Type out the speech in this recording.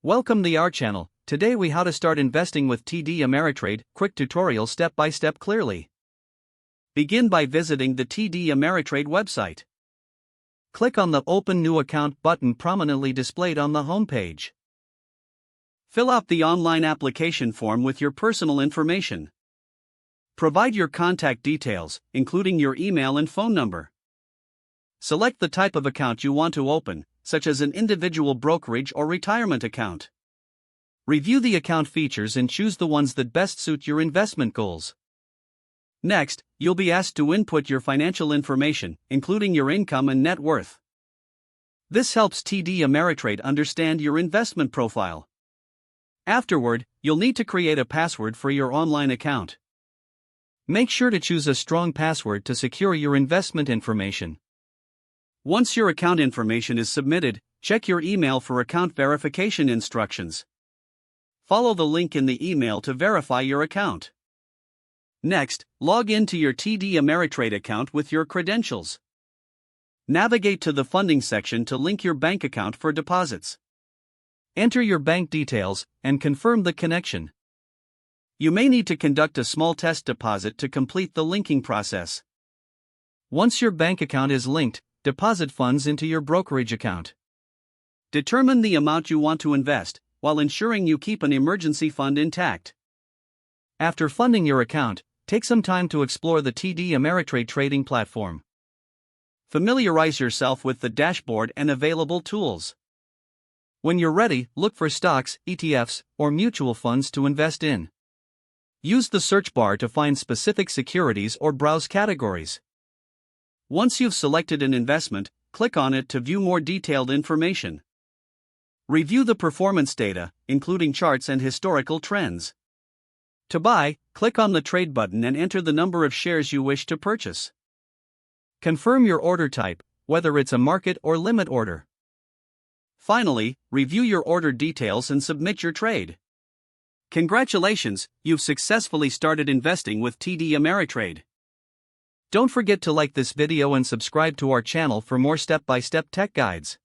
Welcome to our channel. Today we how to start investing with TD Ameritrade, quick tutorial step by step clearly. Begin by visiting the TD Ameritrade website. Click on the Open New Account button prominently displayed on the home page. Fill out the online application form with your personal information. Provide your contact details, including your email and phone number. Select the type of account you want to open, such as an individual brokerage or retirement account. Review the account features and choose the ones that best suit your investment goals. Next, you'll be asked to input your financial information, including your income and net worth. This helps TD Ameritrade understand your investment profile. Afterward, you'll need to create a password for your online account. Make sure to choose a strong password to secure your investment information. Once your account information is submitted, check your email for account verification instructions. Follow the link in the email to verify your account. Next, log in to your TD Ameritrade account with your credentials. Navigate to the funding section to link your bank account for deposits. Enter your bank details and confirm the connection. You may need to conduct a small test deposit to complete the linking process. Once your bank account is linked, deposit funds into your brokerage account. Determine the amount you want to invest, while ensuring you keep an emergency fund intact. After funding your account, take some time to explore the TD Ameritrade trading platform. Familiarize yourself with the dashboard and available tools. When you're ready, look for stocks, ETFs, or mutual funds to invest in. Use the search bar to find specific securities or browse categories. Once you've selected an investment, click on it to view more detailed information. Review the performance data, including charts and historical trends. To buy, click on the trade button and enter the number of shares you wish to purchase. Confirm your order type, whether it's a market or limit order. Finally, review your order details and submit your trade. Congratulations, you've successfully started investing with TD Ameritrade. Don't forget to like this video and subscribe to our channel for more step-by-step tech guides.